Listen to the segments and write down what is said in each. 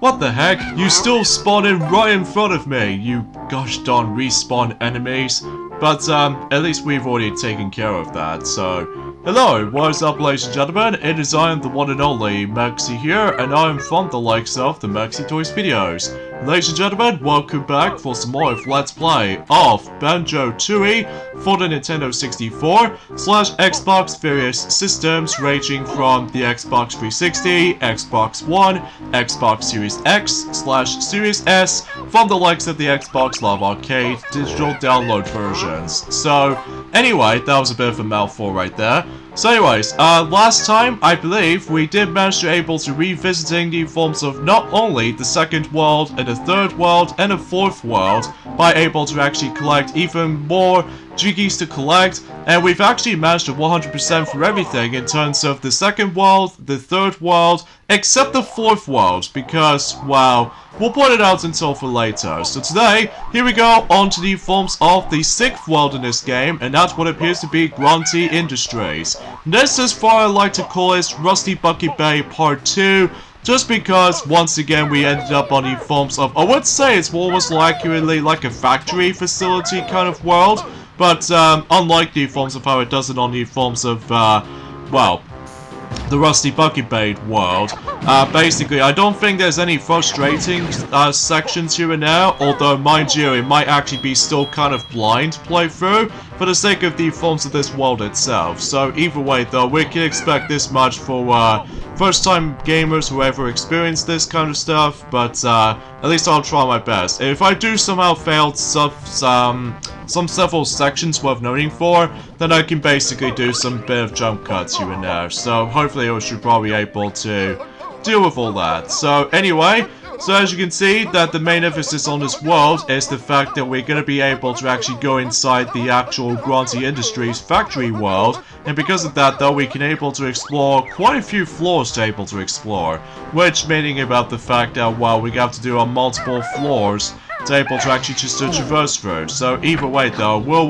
What the heck? You still spawn in right in front of me, you gosh darn respawn enemies. But, at least we've already taken care of that, so... Hello, what is up ladies and gentlemen, it is I am the one and only Maxi here, and I am from the likes of the Maxi Toys videos. Ladies and gentlemen, welcome back for some more of Let's Play of Banjo-Tooie for the Nintendo 64/Xbox various systems ranging from the Xbox 360, Xbox One, Xbox Series X/Series S, from the likes of the Xbox Live Arcade digital download versions. So, anyway, that was a bit of a mouthful right there. So anyways, last time, I believe, we did manage to able to revisiting the forms of not only the second world, and the third world, and the fourth world, by able to actually collect even more jiggies to collect, and we've actually managed to 100% for everything in terms of the second world, the third world, except the fourth world, because, well, we'll put it out until for later. So today, here we go on to the forms of the sixth world in this game, and that's what appears to be Grunty Industries. This is what I like to call it Rusty Bucket Bay Part 2, just because, once again, we ended up on the forms of, I would say it's almost accurately like a factory facility kind of world, but unlike the forms of how it does it on the forms of, well, the Rusty Bucket Bay world. Basically, I don't think there's any frustrating sections here and there, although, mind you, it might actually be still kind of blind to play through, for the sake of the forms of this world itself. So, either way, though, we can expect this much for, first-time gamers who ever experienced this kind of stuff, but, at least I'll try my best. If I do somehow fail some several sections worth noting for, then I can basically do some bit of jump cuts here and there. So hopefully I should probably be able to deal with all that. So anyway, so as you can see, that the main emphasis on this world is the fact that we're going to be able to actually go inside the actual Grunty Industries factory world, and because of that though, we can able to explore quite a few floors to able to explore, which meaning about the fact that, well, we have to do on multiple floors to able to actually just traverse through. So either way though, we'll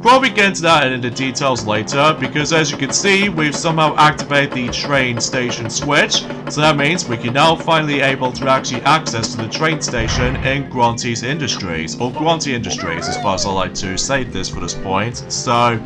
probably get into that in the details later, because as you can see, we've somehow activated the train station switch, so that means we can now finally able to actually access to the train station in Grunty's Industries, or Grunty Industries as far as I like to say this for this point. So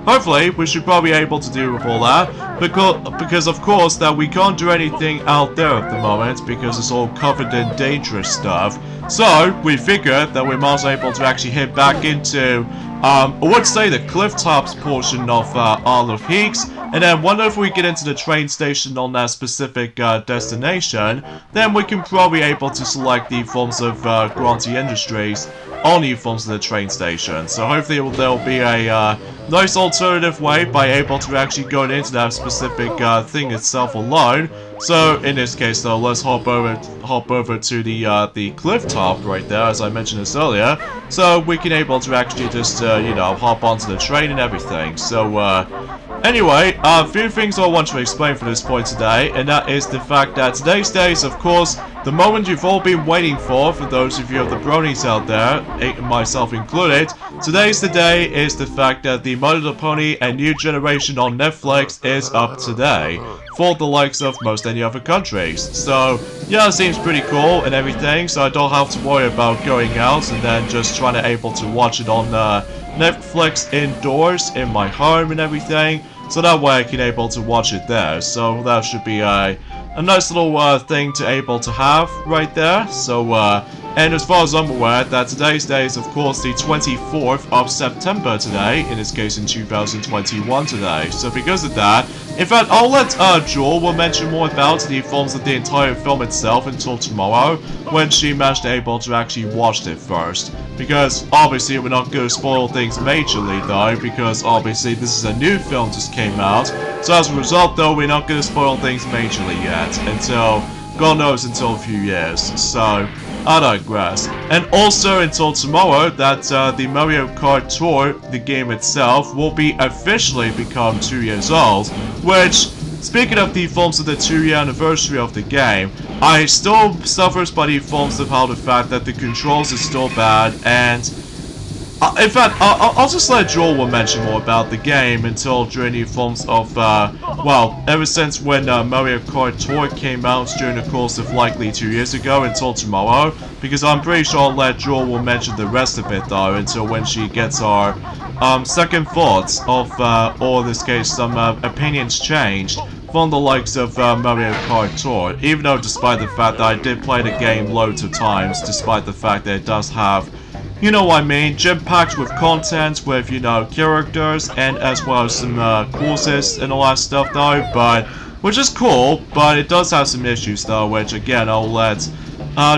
hopefully, we should probably be able to deal with all that, because of course that we can't do anything out there at the moment, because it's all covered in dangerous stuff. So, we figured that we might be able to actually head back into, I would say the cliff tops portion of Isle of Peaks, and then whenever we get into the train station on that specific destination, then we can probably be able to select the forms of Grunty Industries on the forms of the train station. So hopefully there'll be a nice alternative way by able to actually go into that specific thing itself alone. So in this case though, let's hop over to the cliff top right there, as I mentioned this earlier, so we can able to actually just you know, hop onto the train and everything. So anyway, a few things I want to explain for this point today, and that is the fact that today's day is, of course, the moment you've all been waiting for those of you of the bronies out there, myself included. Today's the day is the fact that the My Little Pony A New Generation on Netflix is up today, for the likes of most any other countries. So, yeah, it seems pretty cool and everything, so I don't have to worry about going out and then just trying to able to watch it on Netflix indoors in my home and everything. So that way I can able to watch it there. So that should be a nice little thing to able to have right there. So and as far as I'm aware, that today's day is of course the 24th of September today, in this case in 2021 today. So because of that, in fact, I'll let Jewel will mention more about the forms of the entire film itself until tomorrow, when she managed to able to actually watch it first. Because obviously we're not going to spoil things majorly though, because obviously this is a new film just came out. So as a result though, we're not going to spoil things majorly yet, until, God knows, until a few years. So I digress. And also until tomorrow, that the Mario Kart Tour, the game itself, will be officially become 2 years old, which, speaking of the forms of the 2-year anniversary of the game, I still suffers by the forms of how the fact that the controls is still bad, and In fact, I'll just let Joel will mention more about the game until during new forms of, well, ever since when Mario Kart Tour came out during the course of likely 2 years ago until tomorrow, because I'm pretty sure I'll let Joel will mention the rest of it though until when she gets our second thoughts of, or in this case, some opinions changed from the likes of Mario Kart Tour, even though despite the fact that I did play the game loads of times, despite the fact that it does have, you know what I mean, jam-packed with content, with, you know, characters, and as well as some courses and all that stuff though, but, which is cool, but it does have some issues though, which again, I'll let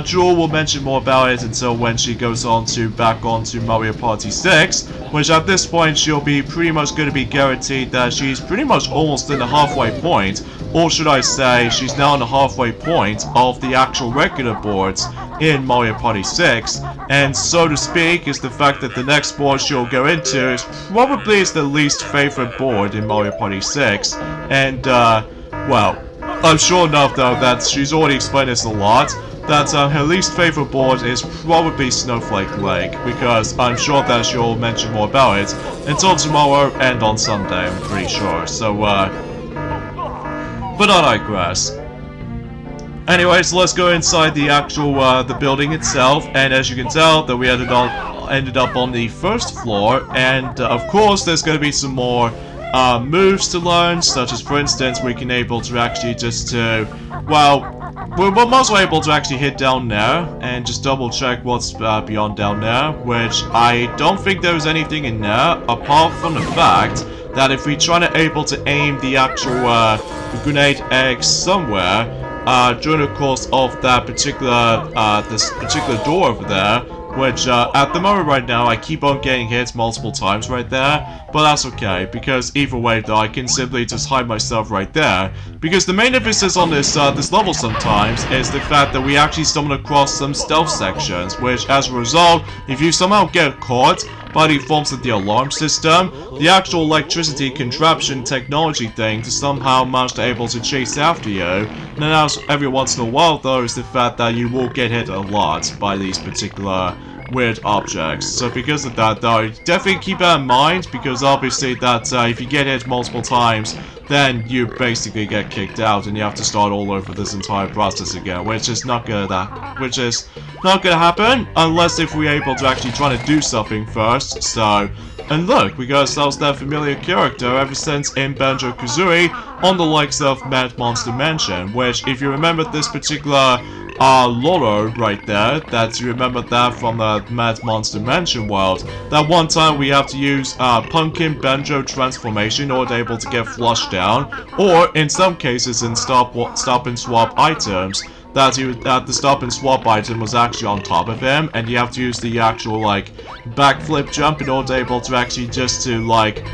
Jewel will mention more about it until when she goes on to back onto Mario Party 6, which at this point she'll be pretty much going to be guaranteed that she's pretty much almost in the halfway point, or should I say, she's now in the halfway point of the actual regular boards in Mario Party 6, and so to speak is the fact that the next board she'll go into is probably the least favorite board in Mario Party 6, and well, I'm sure enough though that she's already explained this a lot, that her least favorite board is probably Snowflake Lake, because I'm sure that she'll mention more about it until tomorrow and on Sunday, I'm pretty sure, so but I digress. Anyways, let's go inside the actual, the building itself, and as you can tell, that we ended up on the first floor, and of course, there's going to be some more moves to learn, such as, for instance, we can able to actually just well, we're mostly able to actually hit down there, and just double check what's beyond down there, which I don't think there's anything in there, apart from the fact that if we try to able to aim the actual grenade egg somewhere, during the course of that particular, this particular door over there, which, at the moment right now, I keep on getting hit multiple times right there, but that's okay, because either way though, I can simply just hide myself right there, because the main emphasis on this, this level sometimes is the fact that we actually stumble across some stealth sections, which as a result, if you somehow get caught by the forms of the alarm system, the actual electricity contraption technology thing to somehow manage to able to chase after you, and then as every once in a while though is the fact that you will get hit a lot by these particular weird objects. So because of that though, definitely keep that in mind, because obviously that if you get hit multiple times, then you basically get kicked out and you have to start all over this entire process again, which is not gonna happen unless if we're able to actually try to do something first. So, and look, we got ourselves that familiar character ever since in Banjo-Kazooie on the likes of Mad Monster Mansion, which if you remember this particular Lolo right there, that you remember that from the Mad Monster Mansion world, that one time we have to use Pumpkin Banjo transformation in order to able to get flushed down, or in some cases in stop and swap items, that the stop and swap item was actually on top of him, and you have to use the actual like backflip jump in order to able to actually just to like,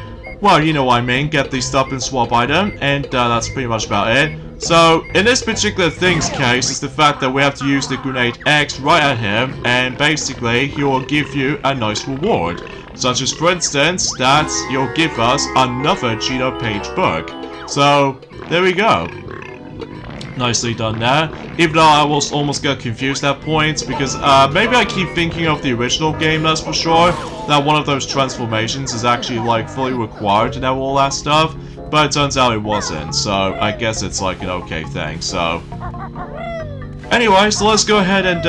well, you know what I mean, get the stop and swap item, and that's pretty much about it. So, in this particular thing's case, is the fact that we have to use the Grenade X right at him, and basically, he will give you a nice reward. Such as, for instance, that he'll give us another Cheeto Page book. So, there we go. Nicely done there. Even though I was almost got confused at points, because maybe I keep thinking of the original game, that's for sure, that one of those transformations is actually like fully required to know all that stuff, but it turns out it wasn't, so I guess it's like an okay thing. So anyway, so let's go ahead and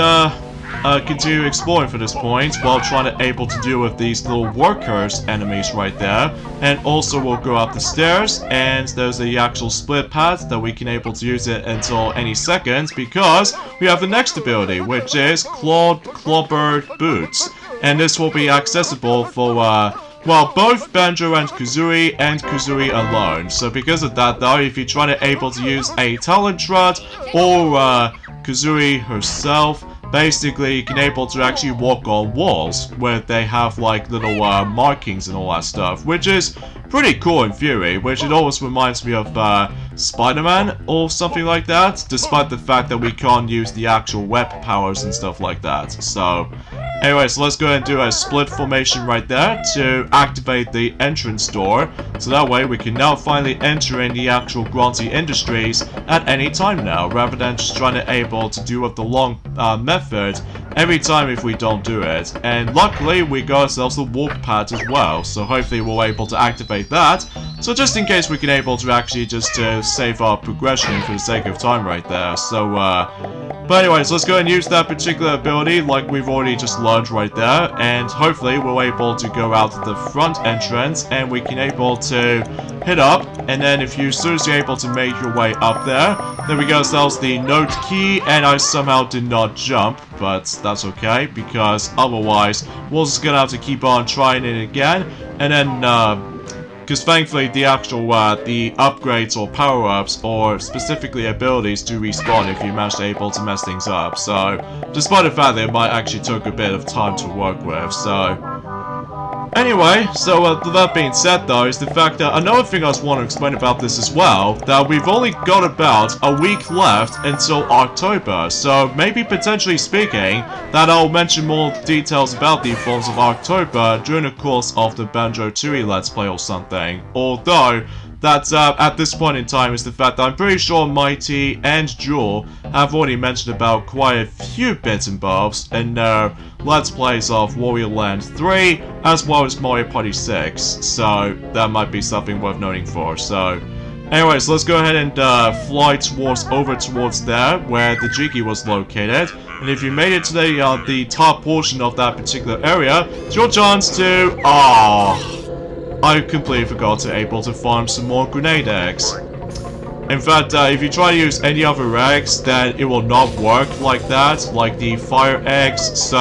continue exploring for this point while trying to able to deal with these little workers enemies right there. And also we'll go up the stairs, and there's the actual split path that we can able to use it until any second, because we have the next ability, which is Clawbird Boots, and this will be accessible for well, both Banjo and Kazooie alone. So because of that though, if you're trying to able to use a talent shot or Kazooie herself, basically you can able to actually walk on walls where they have like little markings and all that stuff, which is pretty cool in theory, which it always reminds me of Spider-Man or something like that, despite the fact that we can't use the actual web powers and stuff like that. So anyway, so let's go ahead and do a split formation right there to activate the entrance door, so that way we can now finally enter in the actual Grunty Industries at any time now, rather than just trying to able to do with the long method every time if we don't do it. And luckily, we got ourselves the warp pad as well, so hopefully we're able to activate that. So just in case we can able to actually just save our progression for the sake of time right there. So, but anyways, let's go and use that particular ability like we've already just learned right there. And hopefully we're able to go out the front entrance and we can able to hit up. And then if you as soon as you're able to make your way up there, then we got ourselves the note key. And I somehow did not jump, but that's okay because otherwise we're just gonna have to keep on trying it again. And then, because thankfully the actual, the upgrades or power-ups or specifically abilities do respawn if you manage to able to mess things up. So, despite the fact that it might actually took a bit of time to work with, so... Anyway, so that being said though, is the fact that another thing I just want to explain about this as well, that we've only got about a week left until October, so maybe potentially speaking, that I'll mention more details about the forms of October during the course of the Banjo-Tooie Let's Play or something, although that at this point in time is the fact that I'm pretty sure Mighty and Jewel have already mentioned about quite a few bits and bobs in their Let's Plays of Warrior Land 3 as well as Mario Party 6, so that might be something worth noting for. So anyways, let's go ahead and fly over towards there where the Jiggy was located. And if you made it to the top portion of that particular area, it's your chance to... I completely forgot to able to farm some more grenade eggs. In fact, if you try to use any other eggs, then it will not work like that, like the fire eggs, so...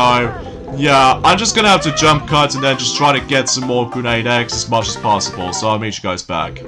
yeah, I'm just gonna have to jump cut and then just try to get some more grenade eggs as much as possible, so I'll meet you guys back.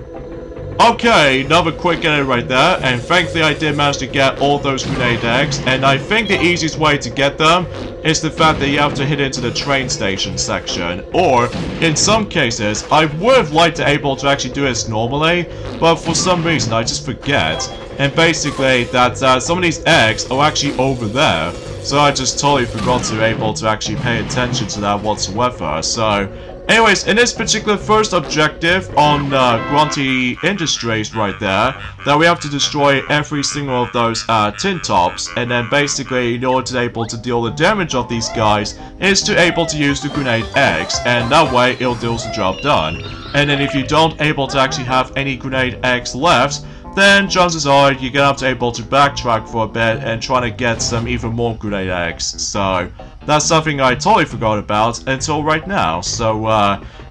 Okay, another quick edit right there, and thankfully I did manage to get all those grenade eggs, and I think the easiest way to get them is the fact that you have to hit into the train station section, or, in some cases, I would have liked to able to actually do this normally, but for some reason I just forget, and basically that some of these eggs are actually over there, so I just totally forgot to be able to actually pay attention to that whatsoever, so... anyways, in this particular first objective on Grunty Industries right there, that we have to destroy every single of those tin tops, and then basically in order to be able to deal the damage of these guys is to able to use the grenade eggs, and that way it'll do the job done. And then if you don't able to actually have any grenade eggs left, then chances are you're gonna have to able to backtrack for a bit and try to get some even more grenade eggs. So that's something I totally forgot about until right now. So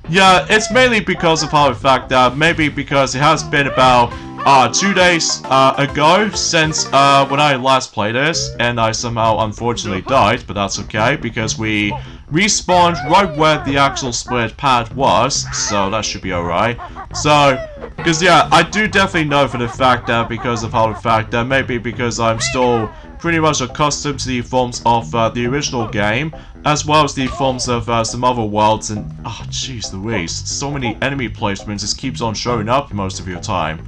yeah, it's mainly because of how the fact that maybe because it has been about 2 days ago since when I last played this, and I somehow unfortunately died, but that's okay because we respawned right where the actual split pad was, so that should be alright. So, because yeah, I do definitely know for the fact that because of how the fact that maybe because I'm still pretty much accustomed to the forms of the original game, as well as the forms of some other worlds, and oh jeez Louise, so many enemy placements just keeps on showing up most of your time.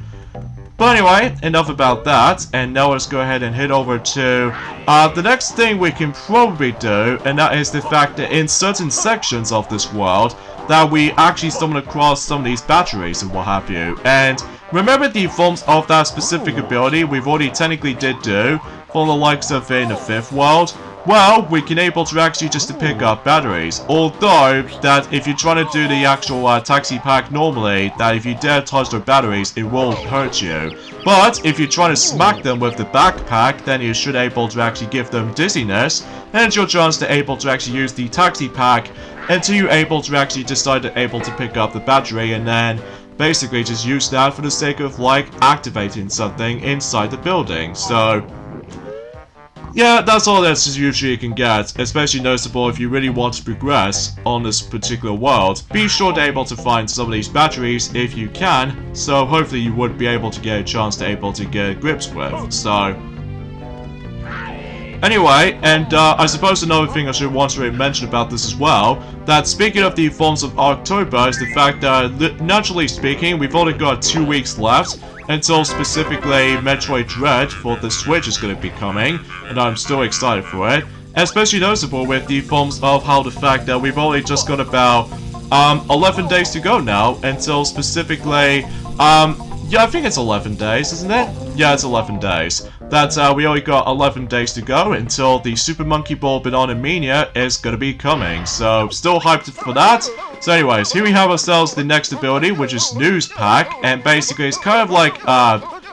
But anyway, enough about that, and now let's go ahead and head over to the next thing we can probably do, and that is the fact that in certain sections of this world, that we actually stumble across some of these batteries and what have you. And remember the forms of that specific ability we've already technically did do for the likes of in the 5th world? Well, we can able to actually just to pick up batteries, although that if you're trying to do the actual taxi pack normally, that if you dare touch their batteries, it will hurt you. But if you're trying to smack them with the backpack, then you should able to actually give them dizziness, and it's your chance to able to actually use the taxi pack until you're able to actually decide to able to pick up the battery, and then basically just use that for the sake of like activating something inside the building. So yeah, that's all that usually you can get, especially noticeable if you really want to progress on this particular world. Be sure to able to find some of these batteries if you can, so hopefully you would be able to get a chance to able to get grips with. So anyway, and I suppose another thing I should want to mention about this as well, that speaking of the forms of October is the fact that, naturally speaking, we've only got 2 weeks left until specifically Metroid Dread for the Switch is going to be coming, and I'm still excited for it. Especially noticeable with the forms of how the fact that we've only just got about 11 days to go now until specifically, yeah, I think it's 11 days, isn't it? Yeah, it's 11 days. that we only got 11 days to go until the Super Monkey Ball Banana Mania is gonna be coming. So, still hyped for that. So anyways, here we have ourselves the next ability, which is Snooze Pack, and basically it's kind of like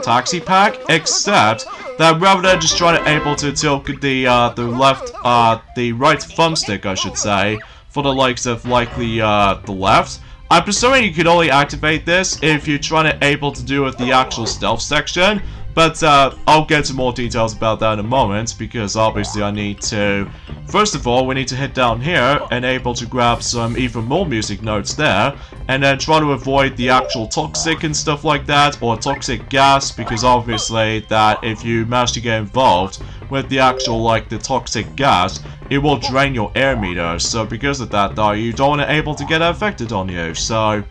Taxi Pack, except that rather than just trying to able to tilt the right thumbstick, I should say, for the likes of likely the left, I'm presuming you could only activate this if you're trying to able to do with the actual stealth section. But I'll get to more details about that in a moment, because obviously I need to... First of all, we need to head down here and able to grab some even more music notes there, and then try to avoid the actual toxic and stuff like that, or toxic gas, because obviously that if you manage to get involved with the actual, like, the toxic gas, it will drain your air meter. So because of that, though, you don't want to able to get affected on you, so...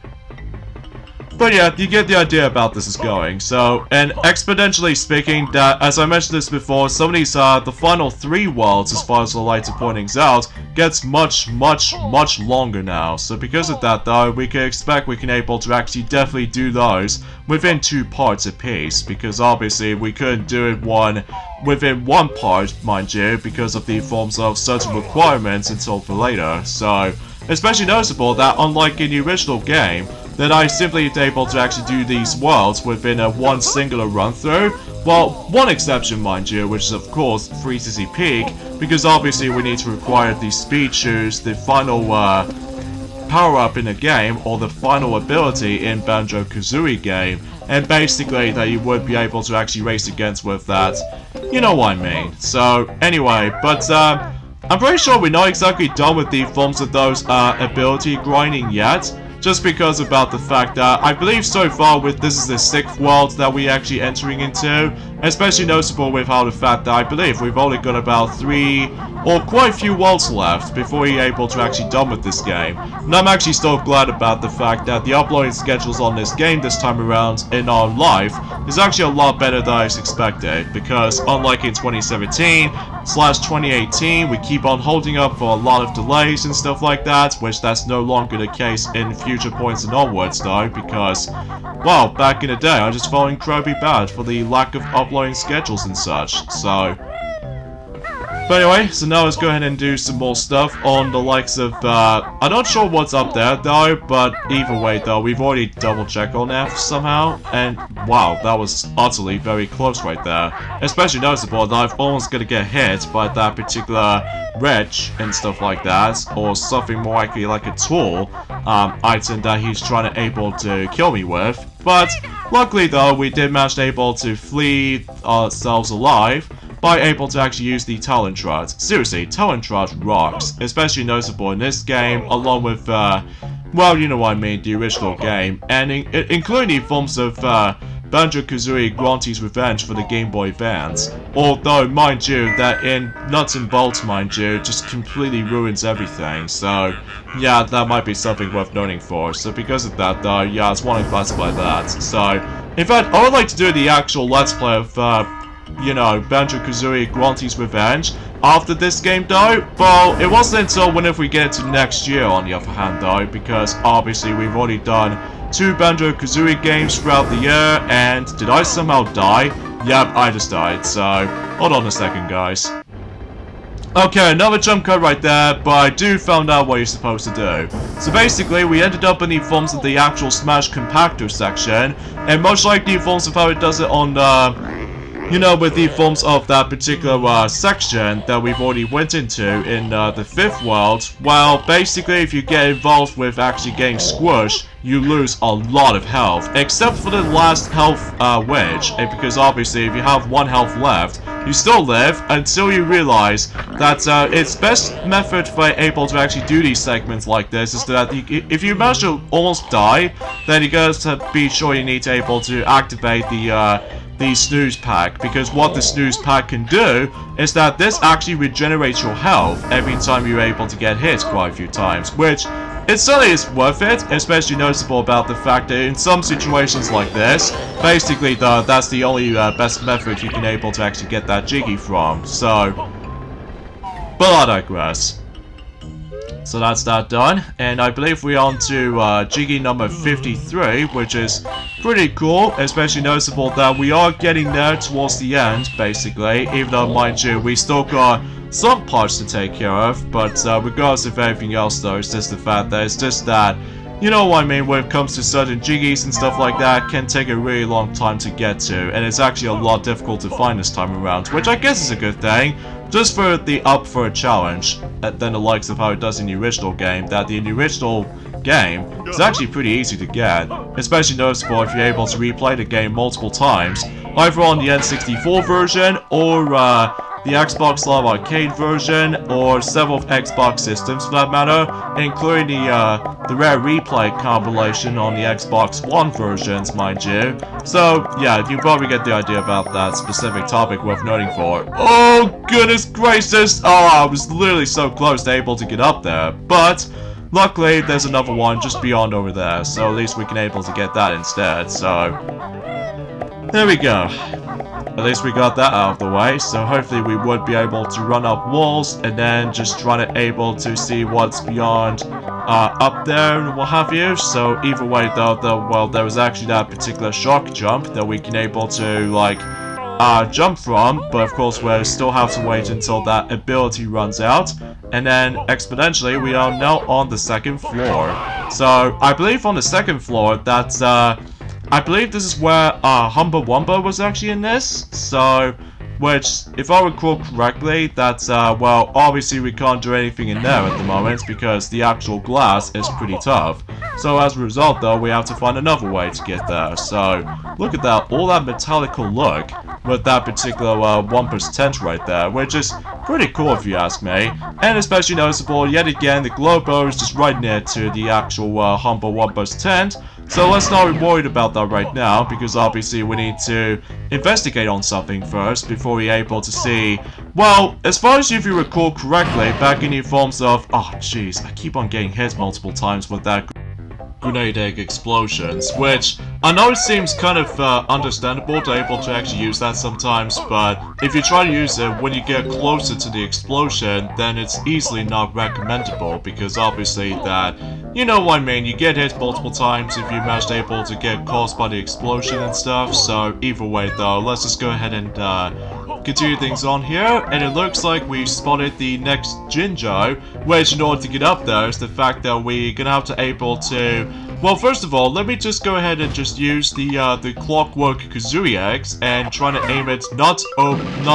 But yeah, you get the idea about this is going. So, and exponentially speaking, that as I mentioned this before, some of these the final 3 worlds, as far as the lighter pointings out, gets much longer now. So because of that, though, we can expect we can able to actually definitely do those within 2 parts apiece, because obviously we couldn't do it within 1 part, mind you, because of the forms of certain requirements until for later. So, especially noticeable that unlike in the original game, that I simply able to actually do these worlds within a 1 singular run through. Well, 1 exception, mind you, which is of course Freezy Peak, because obviously we need to require the speed shoes, the final power up in the game, or the final ability in Banjo-Kazooie game, and basically that you would be able to actually race against with that. You know what I mean. So anyway, but I'm pretty sure we're not exactly done with the forms of those ability grinding yet. Just because about the fact that I believe so far this is the 6th world that we're actually entering into, especially noticeable with how the fact that I believe we've only got about 3 or quite a few worlds left before we're able to actually done with this game. And I'm actually still glad about the fact that the uploading schedules on this game this time around in our life is actually a lot better than I expected, because unlike in 2017/2018, we keep on holding up for a lot of delays and stuff like that, which that's no longer the case in future points and onwards though, because, well, back in the day I just felt incredibly bad for the lack of uploading schedules and such, so... But anyway, so now let's go ahead and do some more stuff on the likes of, I'm not sure what's up there though, but either way though, we've already double checked on F somehow, and wow, that was utterly very close right there. Especially noticeable that I've almost gonna get hit by that particular wretch and stuff like that, or something more likely like a tool item that he's trying to able to kill me with. But luckily though, we did manage to able to flee ourselves alive by able to actually use the Talon Trot. Seriously, Talon Trot rocks, especially noticeable in this game, along with, well, you know what I mean, the original game, and including forms of Banjo-Kazooie Grunty's Revenge for the Game Boy Advance. Although, mind you, that in Nuts and Bolts, mind you, just completely ruins everything, so yeah, that might be something worth noting for. So because of that, though, yeah, I was wanting to classify that. So, in fact, I would like to do the actual Let's Play of, you know, Banjo-Kazooie Grunty's Revenge after this game though. Well, it wasn't until whenever we get into next year on the other hand though, because obviously we've already done 2 Banjo-Kazooie games throughout the year, and did I somehow die? Yep, I just died, so hold on a second guys. Okay, another jump cut right there, but I do found out what you're supposed to do. So basically, we ended up in the forms of the actual Smash Compactor section, and much like the forms of how it does it on you know, with the forms of that particular section that we've already went into in the 5th world, well, basically if you get involved with actually getting squished, you lose a lot of health, except for the last health wedge, because obviously if you have 1 health left, you still live until you realize that its best method for able to actually do these segments like this is that if you manage to almost die, then you gotta be sure you need to able to activate the snooze pack, because what the snooze pack can do is that this actually regenerates your health every time you're able to get hit quite a few times, which it certainly is worth it, especially noticeable about the fact that in some situations like this, basically that's the only best method you can able to actually get that Jiggy from, so, but I digress. So that's that done, and I believe we're on to Jiggy number 53, which is pretty cool, especially noticeable that we are getting there towards the end, basically, even though, mind you, we still got some parts to take care of, but regardless of everything else though, it's just the fact that it's just that, you know what I mean, when it comes to certain jiggies and stuff like that, can take a really long time to get to, and it's actually a lot difficult to find this time around, which I guess is a good thing, just for the up for a challenge, than the likes of how it does in the original game, that the original game is actually pretty easy to get, especially noticeable if you're able to replay the game multiple times, either on the N64 version, or the Xbox Live Arcade version, or several Xbox systems for that matter, including the rare replay compilation on the Xbox One versions, mind you. So, yeah, you probably get the idea about that specific topic worth noting for. Oh, goodness gracious! Oh, I was literally so close to able to get up there, but luckily there's another one just beyond over there, so at least we can able to get that instead, so there we go. At least we got that out of the way, so hopefully we would be able to run up walls and then just try to able to see what's beyond up there and what have you. So either way though, well, there was actually that particular shock jump that we can able to like jump from, but of course we still have to wait until that ability runs out, and then exponentially we are now on the second floor. So I believe on the second floor that's I believe this is where Humba Wumba was actually in this, so, which, if I recall correctly, that's, well, obviously we can't do anything in there at the moment because the actual glass is pretty tough. So as a result though, we have to find another way to get there, so, look at that, all that metallical look with that particular Wumpa's tent right there, which is pretty cool if you ask me, and especially noticeable, yet again, the Globo is just right near to the actual Humba Wumpa's tent. So let's not be worried about that right now, because obviously we need to investigate on something first before we're able to see, well, as far as if you recall correctly, back in the forms of, oh jeez, I keep on getting hit multiple times with that grenade egg explosions, which I know it seems kind of understandable to able to actually use that sometimes, but if you try to use it when you get closer to the explosion, then it's easily not recommendable, because obviously that, you know what I mean, you get hit multiple times if you manage able to get caused by the explosion and stuff. So either way though, let's just go ahead and continue things on here, and it looks like we've spotted the next Jinjo, which in order to get up there is the fact that we're gonna have to able to, well, first of all, let me just go ahead and just use the clockwork Kazooie eggs and try to aim it not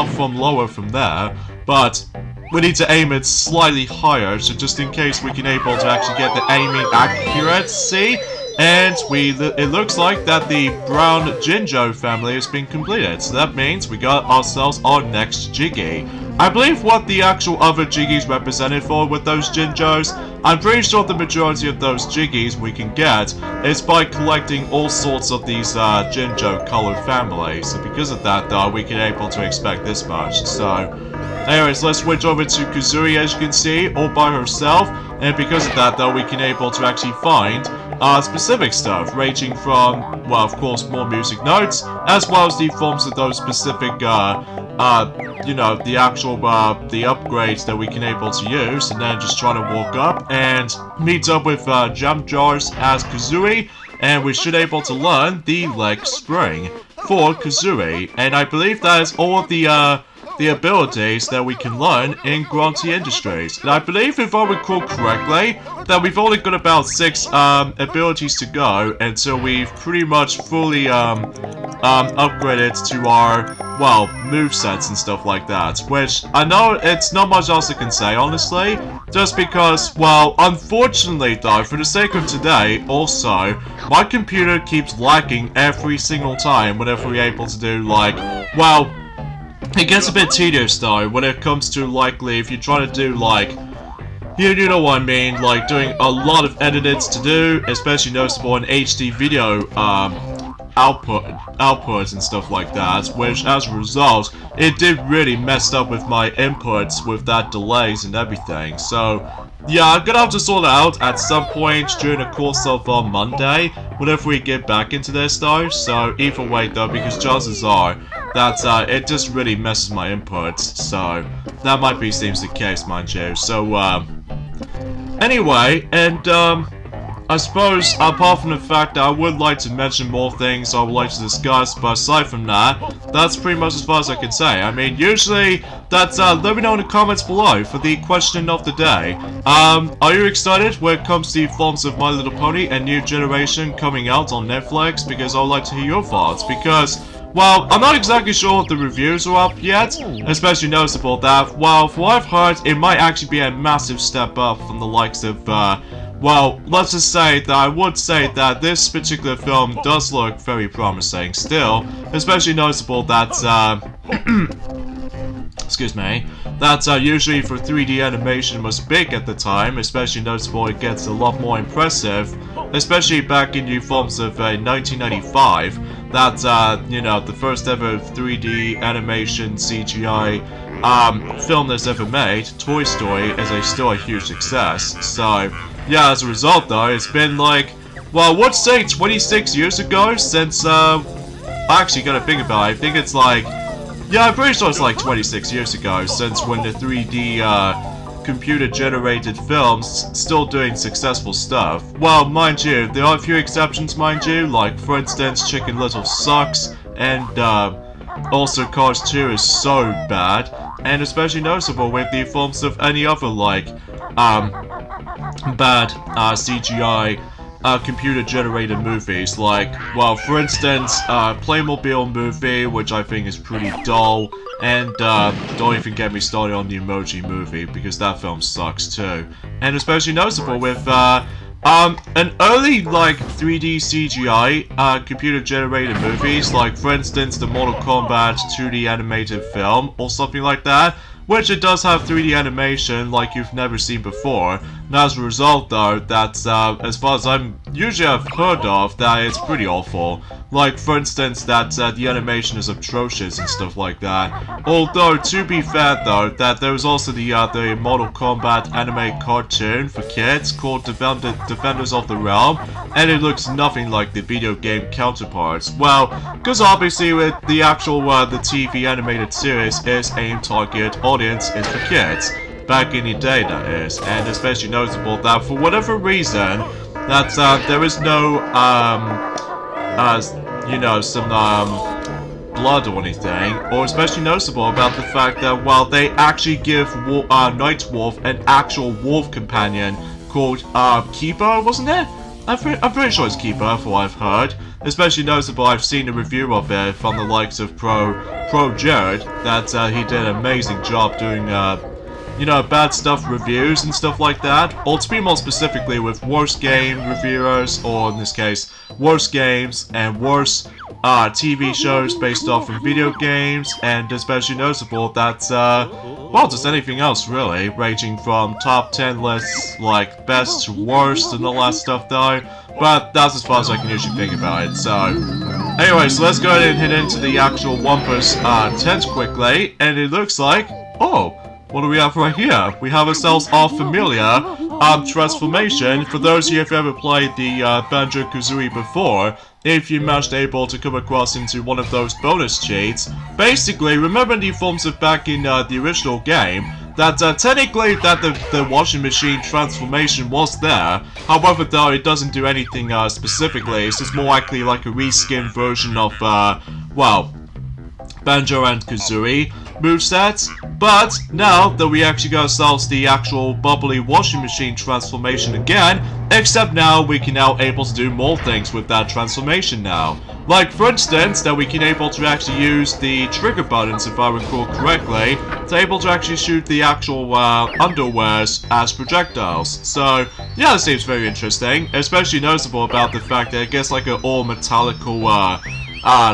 from lower from there, but we need to aim it slightly higher, so just in case we can able to actually get the aiming accuracy. And it looks like that the brown Jinjo family has been completed, so that means we got ourselves our next Jiggy. I believe what the actual other Jiggies represented for with those Jinjos, I'm pretty sure the majority of those Jiggies we can get is by collecting all sorts of these Jinjo color families. So because of that though, we can able to expect this much. So anyways, let's switch over to Kazooie, as you can see, all by herself, and because of that though, we can able to actually find specific stuff, ranging from, well, of course, more music notes, as well as the forms of those specific, you know, the actual, the upgrades that we can able to use, and then just try to walk up and meet up with, jump jars as Kazooie, and we should able to learn the leg spring for Kazooie, and I believe that is all of the abilities that we can learn in Grunty Industries. And I believe, if I recall correctly, that we've only got about 6 abilities to go until we've pretty much fully upgraded to our, well, movesets and stuff like that. Which, I know it's not much else I can say, honestly, just because, well, unfortunately though, for the sake of today, also, my computer keeps lagging every single time whenever we're able to do, like, well, it gets a bit tedious though when it comes to likely if you try to do like, you know what I mean, like doing a lot of edits to do, especially noticeable in HD video outputs and stuff like that, which as a result, it did really mess up with my inputs with that delays and everything. So yeah, I'm gonna have to sort it out at some point during the course of Monday, whenever we get back into this though. So either way though, because chances are that it just really messes my inputs, so that might be seems the case, mind you. So anyway, and I suppose, apart from the fact that I would like to mention more things I would like to discuss, but aside from that, that's pretty much as far as I can say. I mean, usually, that's, let me know in the comments below for the question of the day. Are you excited when it comes to the films of My Little Pony and New Generation coming out on Netflix? Because I would like to hear your thoughts, because... well, I'm not exactly sure if the reviews are up yet, especially noticeable that, well, from what I've heard, it might actually be a massive step up from the likes of, well, let's just say that I would say that this particular film does look very promising still, especially noticeable that, excuse me, that usually for 3D animation was big at the time, especially noticeable it gets a lot more impressive, especially back in the films of 1995, that, you know, the first ever 3D animation CGI film that's ever made, Toy Story, is still a huge success. So, yeah, as a result though, it's been like, well, I would say 26 years ago since, I actually gotta think about it, I think it's like, yeah, I'm pretty sure it's like 26 years ago since when the 3D, computer-generated films still doing successful stuff. Well, mind you, there are a few exceptions, mind you, like, for instance, Chicken Little sucks, and, also Cars 2 is so bad, and especially noticeable with the films of any other, like, bad, CGI, computer-generated movies, like, well, for instance, Playmobil movie, which I think is pretty dull, and, don't even get me started on the Emoji Movie, because that film sucks too. And especially noticeable with, an early, like, 3D CGI, computer-generated movies, like, for instance, the Mortal Kombat 2D animated film, or something like that, which it does have 3D animation like you've never seen before. And as a result though, that's, as far as I've heard of, that it's pretty awful. Like, for instance, that, the animation is atrocious and stuff like that. Although, to be fair though, that there was also the Mortal Kombat anime cartoon for kids called Defenders of the Realm, and it looks nothing like the video game counterparts. Well, because obviously with the actual, the TV animated series is aimed target audience is for kids. Back in the day, that is. And especially noticeable that for whatever reason, that, there is no, you know, some, blood or anything, or especially noticeable about the fact that, well, they actually give Nightwolf an actual wolf companion called, Keeper, wasn't it? I'm pretty sure it's Keeper, for what I've heard. Especially noticeable, I've seen a review of it from the likes of Pro Jared, that, he did an amazing job doing, you know, bad stuff reviews and stuff like that, or to be more specifically with worst game reviewers, or in this case, worst games and worst TV shows based off of video games, and especially noticeable that, well, just anything else really, ranging from top 10 lists, like best to worst and all that stuff though, but that's as far as I can usually think about it, so... Anyway, so let's go ahead and hit into the actual Wumpus tent quickly, and it looks like, oh, what do we have right here? We have ourselves our familiar transformation. For those of you who have ever played the Banjo-Kazooie before, if you managed able to come across into one of those bonus cheats, basically, remember the forms of back in the original game, that technically that the washing machine transformation was there. However, though, it doesn't do anything specifically. It's just more likely like a reskin version of, well, Banjo and Kazooie movesets. But now that we actually got ourselves the actual bubbly washing machine transformation again, except now we can now able to do more things with that transformation now. Like, for instance, that we can able to actually use the trigger buttons, if I recall correctly, to able to actually shoot the actual underwears as projectiles. So, yeah, this seems very interesting, especially noticeable about the fact that it gets like an all metallical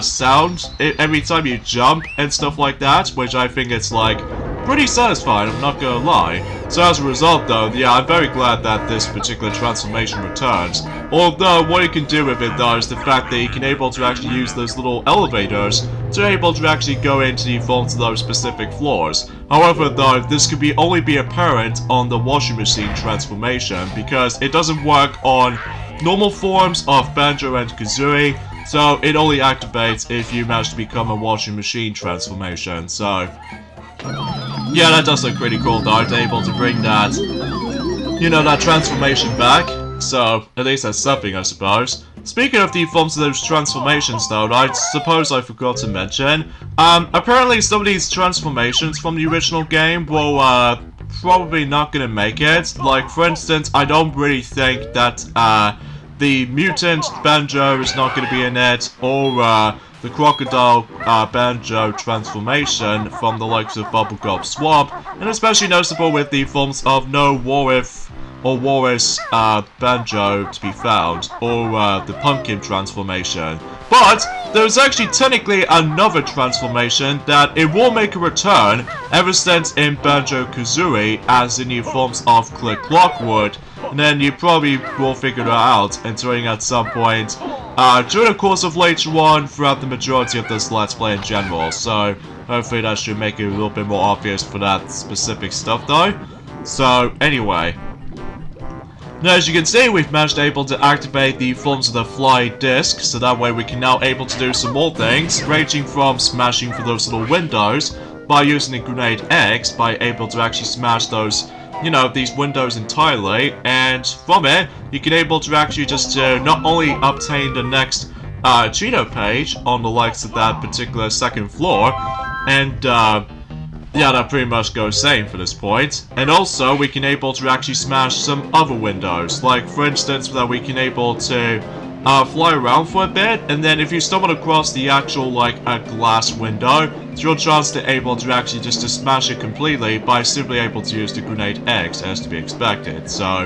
sound every time you jump and stuff like that, which I think it's like pretty satisfying, I'm not gonna lie. So as a result though, yeah, I'm very glad that this particular transformation returns. Although what you can do with it though is the fact that you can able to actually use those little elevators to able to actually go into the vaults of those specific floors. However though, this could only be apparent on the washing machine transformation because it doesn't work on normal forms of Banjo and Kazooie. So it only activates if you manage to become a washing machine transformation. So yeah, that does look pretty cool though, to able to bring that, you know, that transformation back. So, at least that's something, I suppose. Speaking of the forms of those transformations, though, I suppose I forgot to mention, apparently some of these transformations from the original game will, probably not gonna make it. Like, for instance, I don't really think that, the mutant Banjo is not gonna be in it, or, the crocodile, Banjo transformation from the likes of Bubblegum Swamp, and especially noticeable with the forms of no Warif or Walrus Banjo to be found, or the Pumpkin transformation. But there's actually technically another transformation that it will make a return ever since in Banjo-Kazooie as the new forms of Click Lockwood, and then you probably will figure that out entering at some point during the course of later on throughout the majority of this Let's Play in general. So hopefully that should make it a little bit more obvious for that specific stuff though. So anyway. Now, as you can see, we've managed to activate the forms of the fly disc, so that way we can now able to do some more things, ranging from smashing through those little windows by using the grenade X, by able to actually smash those, you know, these windows entirely, and from it, you can able to actually just not only obtain the next Cheeto page on the likes of that particular second floor, and yeah, that pretty much goes same for this point. And also, we can able to actually smash some other windows. Like, for instance, that we can able to fly around for a bit, and then if you stumble across the actual, like, a glass window, it's your chance to able to actually just to smash it completely by simply able to use the grenade X, as to be expected. So,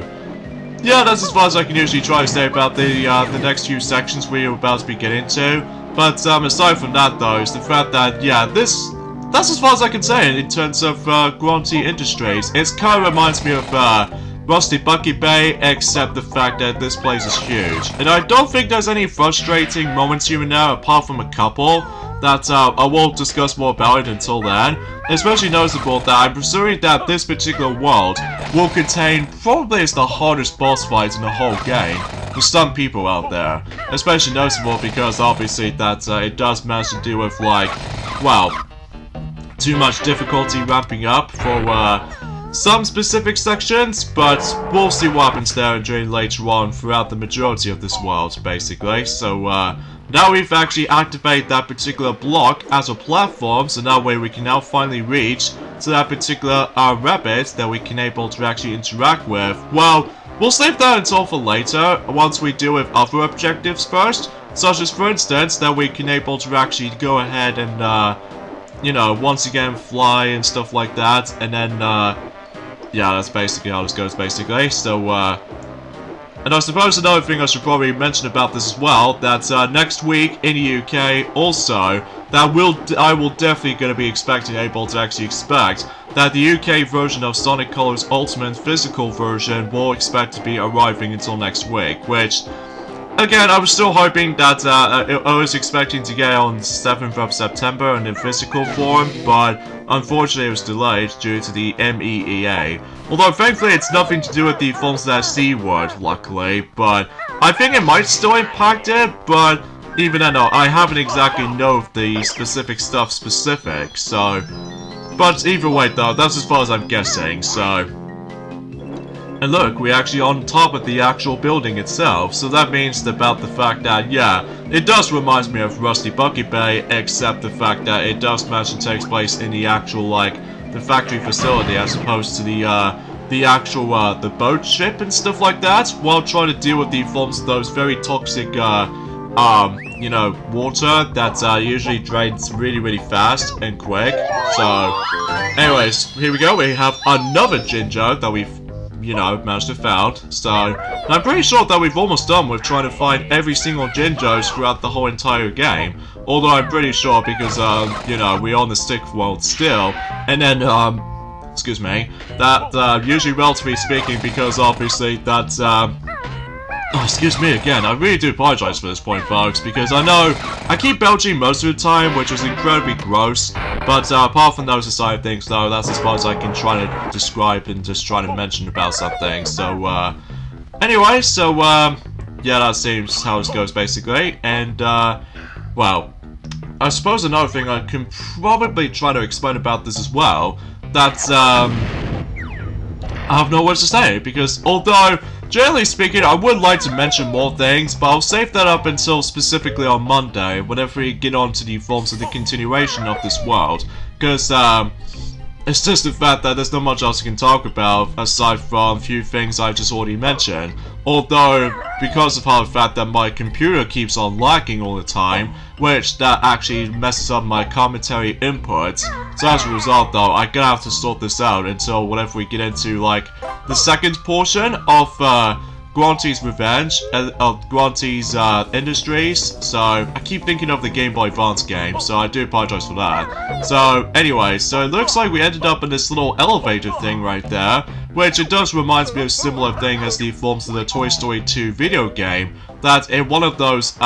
yeah, that's as far as I can usually try to say about the next few sections we're about to be getting to. But aside from that, though, is the fact that, yeah, that's as far as I can say in terms of Grunty Industries. It kind of reminds me of Rusty Bucket Bay, except the fact that this place is huge. And I don't think there's any frustrating moments here and there, apart from a couple, that I won't discuss more about it until then. Especially noticeable that I'm presuming that this particular world will contain probably is the hardest boss fight in the whole game for some people out there. Especially noticeable because obviously that it does manage to deal with, like, well, too much difficulty ramping up for some specific sections, but we'll see what happens there during later on throughout the majority of this world, basically. So now we've actually activated that particular block as a platform, so that way we can now finally reach to that particular rabbit that we can able to actually interact with. Well, we'll save that until for later, once we deal with other objectives first, such as, for instance, that we can able to actually go ahead and you know, once again fly and stuff like that, and then yeah, that's basically how this goes, basically. So and I suppose another thing I should probably mention about this as well, that next week in the UK also, that I will definitely going to be able to actually expect that the UK version of Sonic Colors Ultimate physical version will expect to be arriving until next week, which, again, I was still hoping that I was expecting to get on 7th of September in physical form, but unfortunately it was delayed due to the MEEA. Although thankfully it's nothing to do with the forms of that C word, luckily, but I think it might still impact it, but even then, no, I haven't exactly know the specific stuff so, but either way though, that's as far as I'm guessing, so. And look, we're actually on top of the actual building itself, so that means about the fact that, yeah, it does remind me of Rusty Bucket Bay, except the fact that it does manage to take place in the actual, like, the factory facility as opposed to the actual, the boat ship and stuff like that, while trying to deal with the forms of those very toxic, you know, water that usually drains really, really fast and quick. So, anyways, here we go, we have another Ginger that we've, you know, managed to found. So, I'm pretty sure that we've almost done with trying to find every single Jinjos throughout the whole entire game. Although I'm pretty sure because, you know, we're on the stick world still. And then, excuse me, that, usually relatively speaking, because obviously that, oh, excuse me again, I really do apologize for this point, folks, because I know I keep belching most of the time, which is incredibly gross, but apart from those aside things, though, that's as far as I can try to describe and just try to mention about something. So, anyway, so, yeah, that seems how it goes, basically, and, well, I suppose another thing I can probably try to explain about this as well, that's, I have no words to say, because although generally speaking, I would like to mention more things, but I'll save that up until specifically on Monday, whenever we get on to the forms of the continuation of this world. Because, it's just the fact that there's not much else I can talk about, aside from a few things I just already mentioned. Although, because of how the fact that my computer keeps on lagging all the time, which that actually messes up my commentary inputs. So as a result though, I'm gonna have to sort this out until whenever we get into, like, the second portion of, Grunty's Revenge, Grunty's Industries. So I keep thinking of the Game Boy Advance game, so I do apologize for that. So anyway, so it looks like we ended up in this little elevator thing right there, which it does remind me of a similar thing as the forms of the Toy Story 2 video game, that in one of those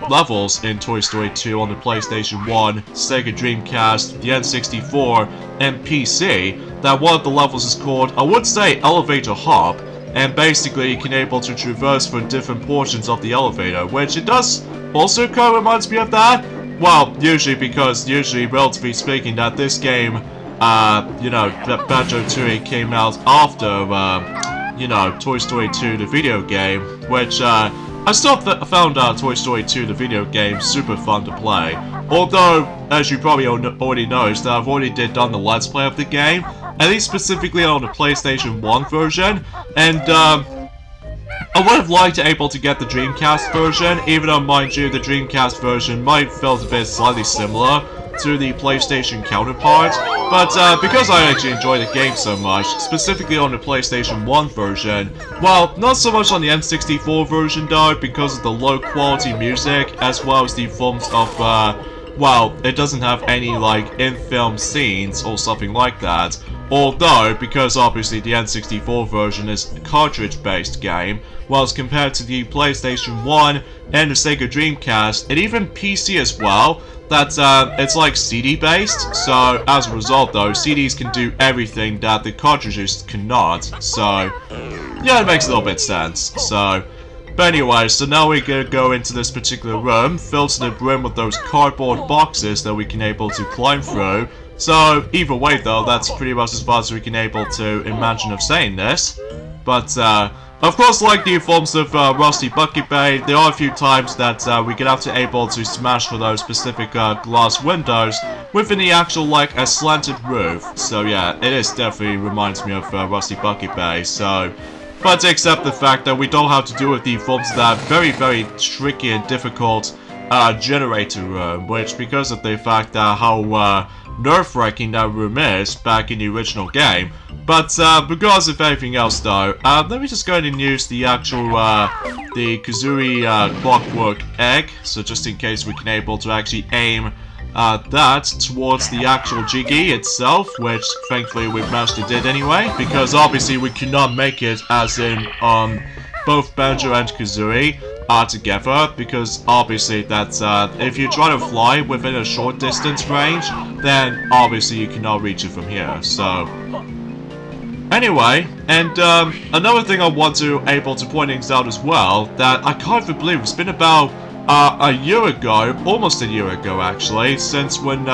levels in Toy Story 2 on the PlayStation 1, Sega Dreamcast, the N64, and PC, that one of the levels is called, I would say, Elevator Hop. And basically you can able to traverse for different portions of the elevator, which it does also kind of reminds me of that. Well, usually because, relatively speaking, that this game, you know, Banjo-Tooie came out after, you know, Toy Story 2, the video game, which, I still found Toy Story 2, the video game, super fun to play. Although, as you probably already noticed, I've already done the Let's Play of the game, at least specifically on the PlayStation 1 version, and I would have liked to able to get the Dreamcast version, even though, mind you, the Dreamcast version might feel a bit slightly similar to the PlayStation counterpart, but because I actually enjoy the game so much, specifically on the PlayStation 1 version, well, not so much on the N64 version though, because of the low quality music, as well as the forms of, well, it doesn't have any, like, in-film scenes or something like that. Although, because obviously the N64 version is a cartridge-based game, whilst compared to the PlayStation 1 and the Sega Dreamcast, and even PC as well, that it's like CD-based, so as a result though, CDs can do everything that the cartridges cannot, so yeah, it makes a little bit sense. So, but anyway, so now we're gonna go into this particular room, filled to the brim with those cardboard boxes that we can able to climb through. So, either way though, that's pretty much as far as we can able to imagine of saying this. But, of course, like the forms of Rusty Bucket Bay, there are a few times that we get have to able to smash for those specific glass windows within the actual, like, a slanted roof. So yeah, it is definitely reminds me of Rusty Bucket Bay, so... But except the fact that we don't have to do with the forms of that very, very tricky and difficult generator room, which because of the fact that how nerve-wracking that room is back in the original game. But because of anything else though, let me just go ahead and use the actual, the Kazooie clockwork egg, so just in case we can able to actually aim that towards the actual Jiggy itself, which thankfully we managed to did anyway, because obviously we could not make it as in both Banjo and Kazooie together, because obviously that's if you try to fly within a short distance range, then obviously you cannot reach it from here. So anyway, and another thing I want to able to point things out as well, that I can't even believe it's been about a year ago, almost a year ago actually, since when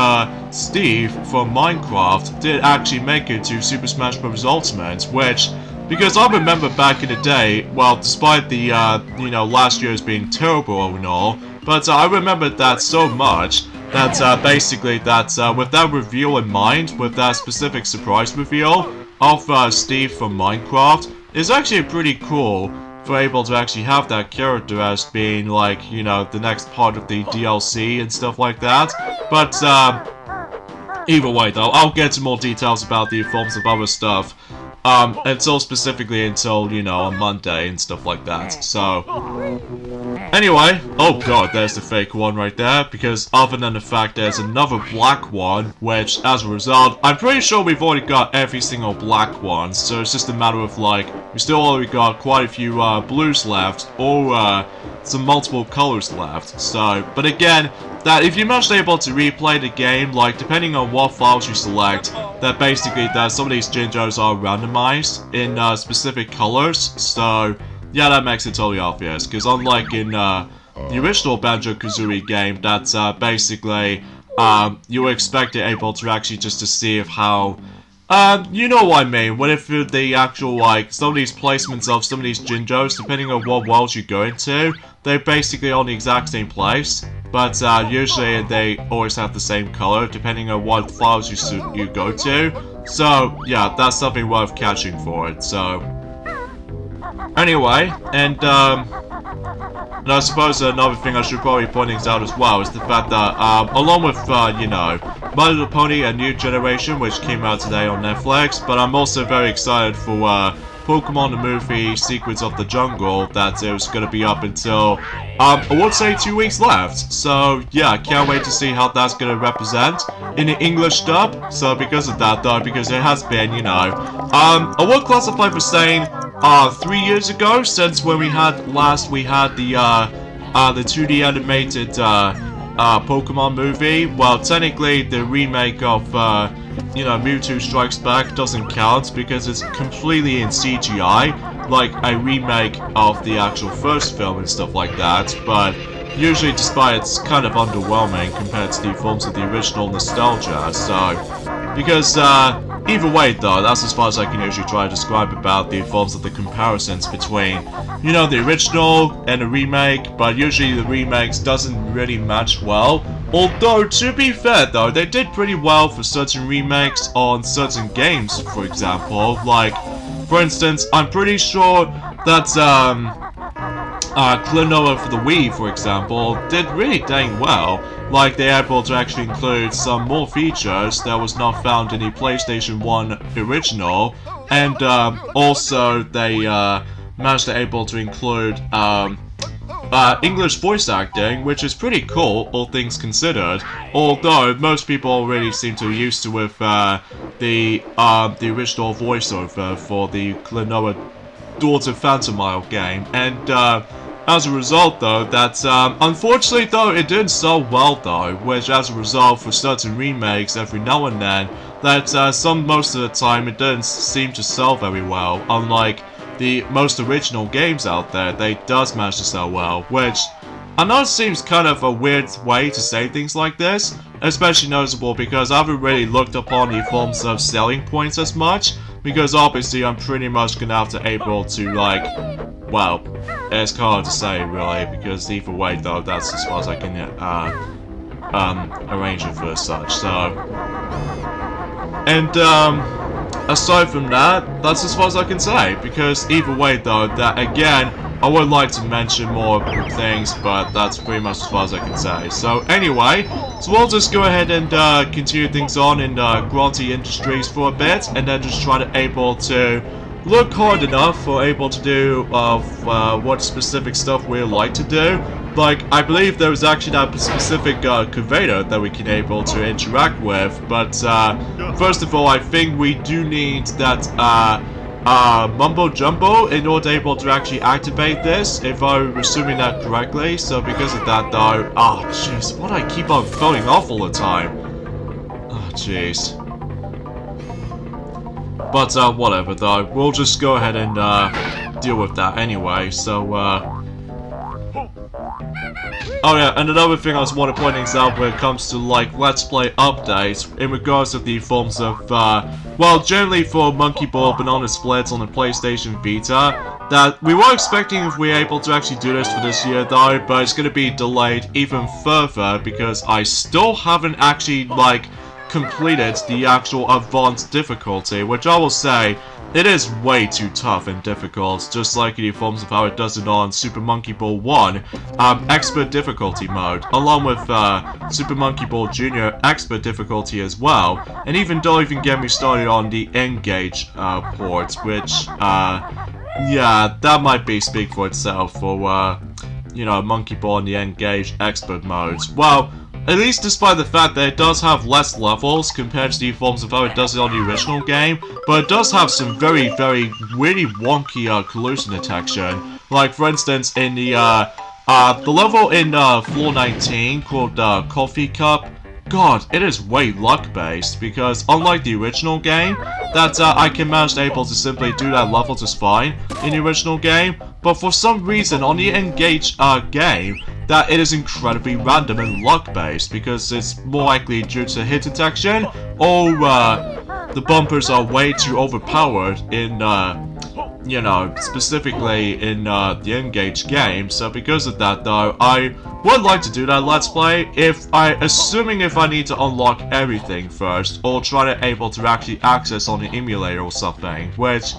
Steve from Minecraft did actually make it to Super Smash Bros. Ultimate, which, because I remember back in the day, well, despite the, you know, last year's being terrible and all, but I remembered that so much, that basically that with that reveal in mind, with that specific surprise reveal of Steve from Minecraft, is actually pretty cool for able to actually have that character as being, like, you know, the next part of the DLC and stuff like that. But either way though, I'll get to more details about the forms of other stuff until specifically until, you know, on Monday and stuff like that. So anyway, oh god, there's the fake one right there, because other than the fact there's another black one, which as a result, I'm pretty sure we've already got every single black one, so it's just a matter of, like, we still already got quite a few blues left, or some multiple colors left. So, but again, that if you manage to able to replay the game, like, depending on what files you select, that basically that some of these Jinjos are randomized in specific colors, so yeah, that makes it totally obvious, because unlike in the original Banjo-Kazooie game, that's basically you were expected able to actually just to see if how You know what I mean. What if the actual, like, some of these placements of some of these Jinjos, depending on what world you go into, they're basically on the exact same place. But, usually they always have the same color, depending on what files you go to. So, yeah, that's something worth catching for it, so... Anyway, and I suppose another thing I should probably point out as well is the fact that, along with, you know, My Little Pony: A New Generation, which came out today on Netflix, but I'm also very excited for, Pokemon the Movie Secrets of the Jungle, that it was going to be up until, I would say 2 weeks left. So, yeah, can't wait to see how that's going to represent in the English dub. So, because of that, though, because it has been, you know, I would classify for saying, 3 years ago, since when we had the 2D animated, Pokemon movie. Well, technically, the remake of, you know, Mewtwo Strikes Back doesn't count because it's completely in CGI, like a remake of the actual first film and stuff like that, but usually despite it's kind of underwhelming compared to the forms of the original nostalgia, so... Because, either way though, that's as far as I can usually try to describe about the forms of the comparisons between, you know, the original and the remake, but usually the remakes doesn't really match well. Although, to be fair though, they did pretty well for certain remakes on certain games, for example. Like, for instance, I'm pretty sure that, Klonoa for the Wii, for example, did really dang well. Like, they were able to actually include some more features that was not found in the PlayStation 1 original, and also they managed to able to include English voice acting, which is pretty cool, all things considered. Although most people already seem to be used to with the original voiceover for the Klonoa Daughter Phantomile game, and as a result, though, that, unfortunately, though, it didn't sell well, though, which, as a result, for certain remakes, every now and then, that, most of the time, it didn't seem to sell very well, unlike the most original games out there, they does manage to sell well, which, I know it seems kind of a weird way to say things like this, especially noticeable because I haven't really looked upon the forms of selling points as much, because obviously I'm pretty much gonna have to able to, like, well, it's hard to say, really, because either way, though, that's as far as I can, arrange it for such, so... And, aside from that, that's as far as I can say, because either way, though, that, again, I would like to mention more things, but that's pretty much as far as I can say. So, anyway, so we'll just go ahead and, continue things on in, Grunty Industries for a bit, and then just try to able to look hard enough for able to do what specific stuff we like to do. Like, I believe there was actually that specific conveyor that we can able to interact with, but first of all, I think we do need that Mumbo Jumbo in order to able to actually activate this, if I'm assuming that correctly. So because of that though, jeez, why do I keep on going off all the time? Oh jeez. But, whatever, though. We'll just go ahead and, deal with that anyway, so, Oh yeah, and another thing I was want to point out when it comes to, like, Let's Play updates, in regards to the forms of, well, generally for Monkey Ball Banana Splits on the PlayStation Vita, that we were expecting if we were able to actually do this for this year, though, but it's gonna be delayed even further, because I still haven't actually, like, completed the actual advanced difficulty, which I will say, it is way too tough and difficult, just like in the forms of how it does it on Super Monkey Ball 1, Expert Difficulty mode, along with Super Monkey Ball Jr. Expert Difficulty as well, and even don't even get me started on the N-Gage port, which, yeah, that might be speak for itself for, you know, Monkey Ball in the N-Gage Expert mode. Well, at least despite the fact that it does have less levels compared to the forms of how it does it on the original game, but it does have some very, very, really wonky collusion detection. Like, for instance, in the level in floor 19 called Coffee Cup, God, it is way luck-based, because unlike the original game, that I can manage able to simply do that level just fine in the original game, but for some reason on the Engage game, that it is incredibly random and luck-based, because it's more likely due to hit detection, or the bumpers are way too overpowered in, you know, specifically in the Engage game. So because of that though, I would like to do that Let's Play assuming if I need to unlock everything first, or try to able to actually access on the emulator or something, which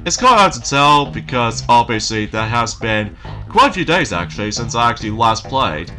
it's kind of hard to tell because obviously there has been quite a few days actually since I actually last played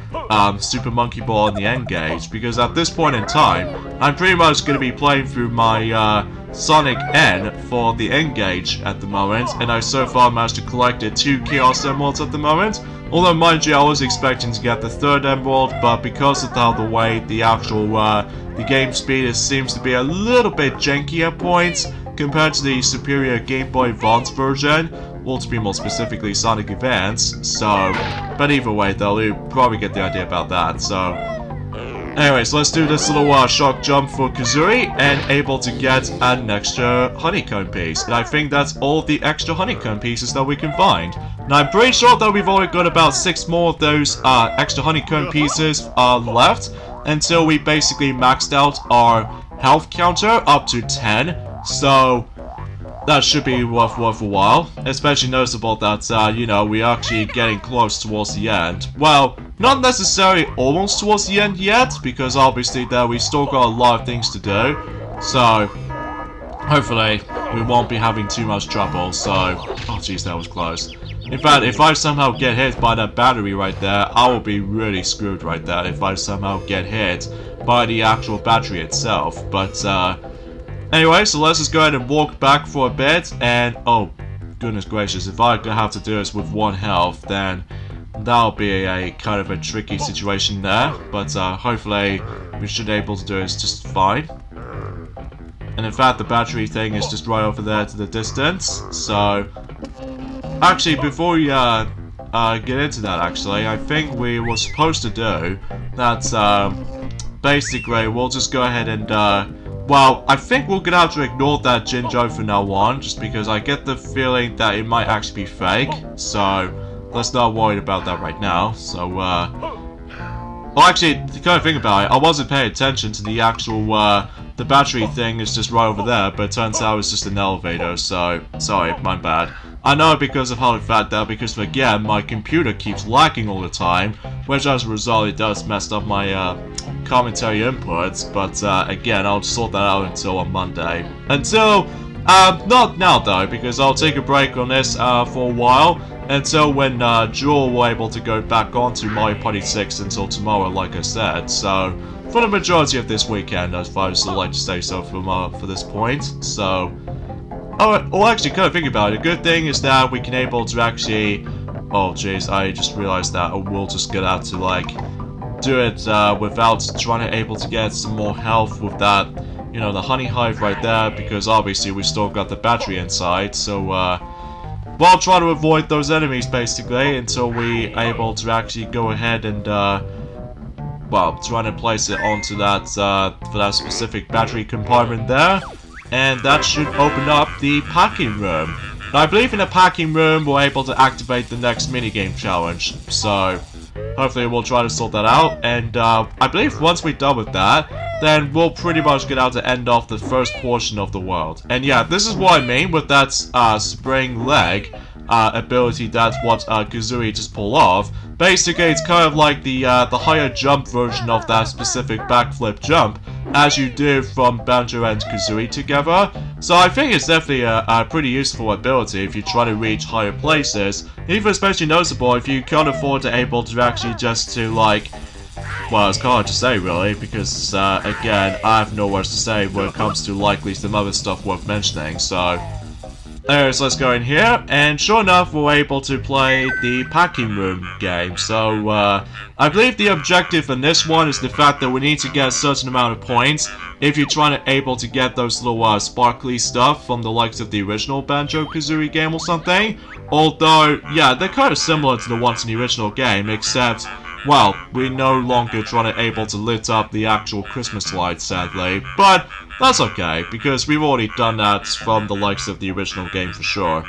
Super Monkey Ball in the N-Gage, because at this point in time, I'm pretty much going to be playing through my Sonic N for the N-Gage at the moment, and I so far managed to collect 2 Chaos Emeralds at the moment. Although, mind you, I was expecting to get the 3rd Emerald, but because of the way the actual the game speed seems to be a little bit janky at points compared to the superior Game Boy Advance version, or to be more specifically Sonic Advance. So, but either way though, you probably get the idea about that. So, anyways, let's do this little shock jump for Kazooie and able to get an extra honeycomb piece. And I think that's all the extra honeycomb pieces that we can find. Now I'm pretty sure that we've only got about 6 more of those extra honeycomb pieces left until we basically maxed out our health counter up to 10. So that should be worth a while. Especially noticeable that, you know, we're actually getting close towards the end. Well, not necessarily almost towards the end yet, because obviously there we still got a lot of things to do. So, hopefully, we won't be having too much trouble. So, oh jeez, that was close. In fact, if I somehow get hit by that battery right there, I will be really screwed right there if I somehow get hit by the actual battery itself. But, anyway, so let's just go ahead and walk back for a bit, and oh goodness gracious, if I have to do this with 1 health, then that'll be a kind of a tricky situation there, but hopefully we should be able to do this just fine. And in fact, the battery thing is just right over there to the distance, so actually before we get into that actually, I think we were supposed to do that, basically we'll just go ahead and well, I think we're gonna have to ignore that Jinjo from now on, just because I get the feeling that it might actually be fake, so let's not worry about that right now. So, well actually, to kind of think about it, I wasn't paying attention to the actual, the battery thing is just right over there, but it turns out it's just an elevator, so, sorry, my bad. I know because of how the fact that, because again, my computer keeps lagging all the time, which as a result it does mess up my commentary inputs, but again, I'll sort that out until on Monday. Until, not now though, because I'll take a break on this for a while, until when Jewel will able to go back onto Mario Party 6 until tomorrow, like I said, so for the majority of this weekend, as far as I like to say so for this point, so... well, actually, kind of think about it. A good thing is that we can able to actually... Oh, jeez, I just realized that we'll just get out to, like, do it without trying to able to get some more health with that, you know, the honey hive right there, because obviously we still got the battery inside, so, we'll try to avoid those enemies, basically, until we are able to actually go ahead and, well, try to place it onto that, for that specific battery compartment there. And that should open up the packing room. Now, I believe in the packing room we're able to activate the next minigame challenge, so hopefully we'll try to sort that out, and I believe once we're done with that, then we'll pretty much get out to end off the first portion of the world. And yeah, this is what I mean with that spring leg ability that what Kazooie just pulled off. Basically, it's kind of like the higher jump version of that specific backflip jump, as you do from Banjo and Kazooie together. So I think it's definitely a pretty useful ability if you try to reach higher places. Even especially noticeable if you can't afford to able to actually just to like... Well, it's kind of hard to say really, because again, I have no words to say when it comes to likely some other stuff worth mentioning, so... Anyways, let's go in here, and sure enough, we're able to play the packing room game. So, I believe the objective in this one is the fact that we need to get a certain amount of points if you're trying to able to get those little sparkly stuff from the likes of the original Banjo-Kazooie game or something. Although, yeah, they're kind of similar to the ones in the original game, except, well, we're no longer trying to able to lit up the actual Christmas lights, sadly. But that's okay, because we've already done that from the likes of the original game for sure.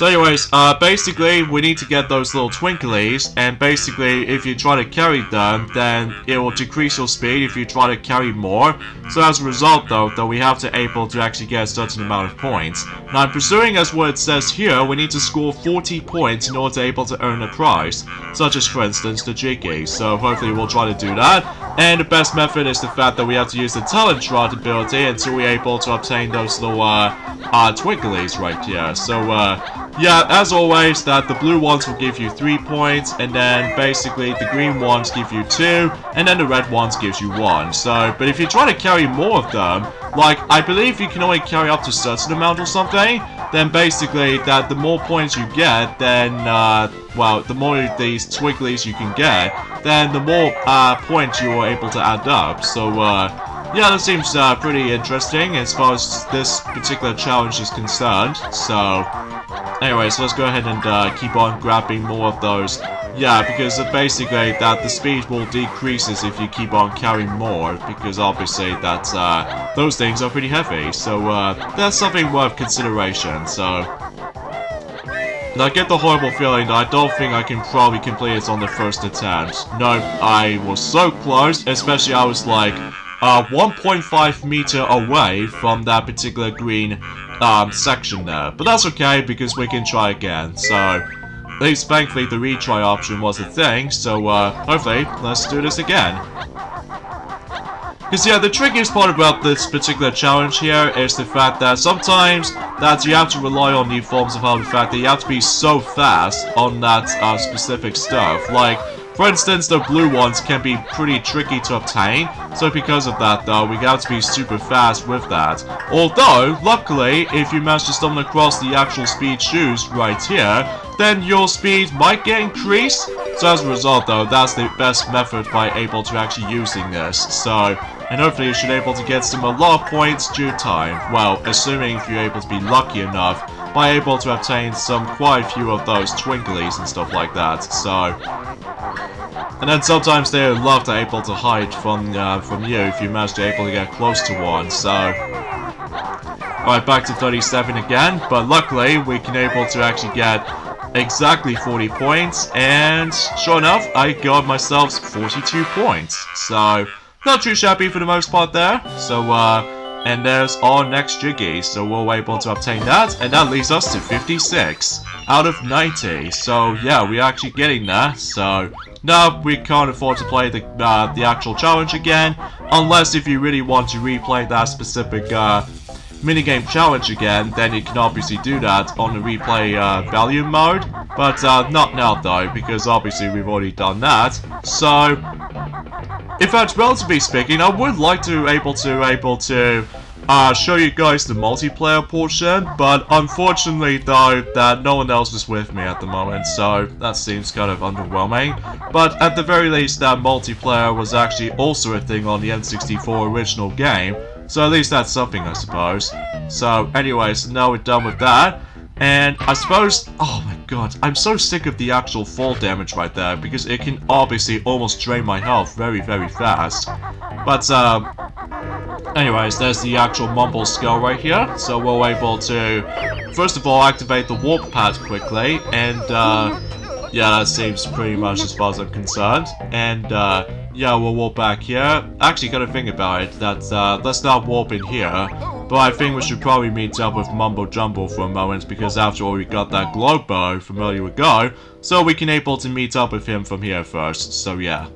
So anyways, basically, we need to get those little twinklies, and basically, if you try to carry them, then it will decrease your speed if you try to carry more. So as a result, though we have to able to actually get a certain amount of points. Now, I'm presuming as what it says here, we need to score 40 points in order to able to earn a prize, such as, for instance, the Jiggy. So hopefully we'll try to do that. And the best method is the fact that we have to use the Talent Rod ability until we're able to obtain those little, twinklies right here. So, yeah, as always, that the blue ones will give you 3 points, and then basically the green ones give you 2, and then the red ones gives you 1. So, but if you try to carry more of them, like, I believe you can only carry up to a certain amount or something, then basically that the more points you get, then, well, the more of these twinklies you can get, then the more, points you are able to add up. So, yeah, that seems, pretty interesting as far as this particular challenge is concerned. So, anyways, let's go ahead and keep on grabbing more of those. Yeah, because basically that the speed will decreases if you keep on carrying more, because obviously that's those things are pretty heavy. So that's something worth consideration. So, and I get the horrible feeling that I don't think I can probably complete it on the first attempt. No, I was so close, especially I was like 1.5 meter away from that particular green section there. But that's okay, because we can try again. So, at least thankfully the retry option was a thing, so hopefully let's do this again. Because yeah, the trickiest part about this particular challenge here is the fact that sometimes that you have to rely on the forms of the fact that you have to be so fast on that specific stuff. Like, for instance, the blue ones can be pretty tricky to obtain, so because of that though, we got to be super fast with that. Although, luckily, if you manage to stumble across the actual speed shoes right here, then your speed might get increased. So as a result though, that's the best method by able to actually using this. So, and hopefully you should be able to get some a lot of points due time. Well, assuming if you're able to be lucky enough by able to obtain quite a few of those twinklies and stuff like that. So, and then sometimes they love to able to hide from you if you manage to able to get close to one. So, alright, back to 37 again. But luckily we can able to actually get exactly 40 points, and sure enough, I got myself 42 points. So, not too shabby for the most part there. So, and there's our next Jiggy. So we're able to obtain that, and that leads us to 56 out of 90. So yeah, we're actually getting there. So no, we can't afford to play the actual challenge again, unless if you really want to replay that specific minigame challenge again, then you can obviously do that on the replay value mode, but not now though, because obviously we've already done that. So, in fact, relatively speaking, I would like to able to show you guys the multiplayer portion, but unfortunately though, that no one else is with me at the moment, so that seems kind of underwhelming. But at the very least, that multiplayer was actually also a thing on the N64 original game, so at least that's something, I suppose. So anyways, now we're done with that. And I suppose, oh my god, I'm so sick of the actual fall damage right there, because it can obviously almost drain my health very, very fast. But, anyways, there's the actual Mumble skull right here. So we're able to, first of all, activate the warp pad quickly, and, yeah, that seems pretty much as far as I'm concerned. And, yeah, we'll warp back here. Actually, gotta think about it, that, let's not warp in here. But I think we should probably meet up with Mumbo Jumbo for a moment, because after all we got that glow bow from earlier ago, so we can able to meet up with him from here first, so yeah.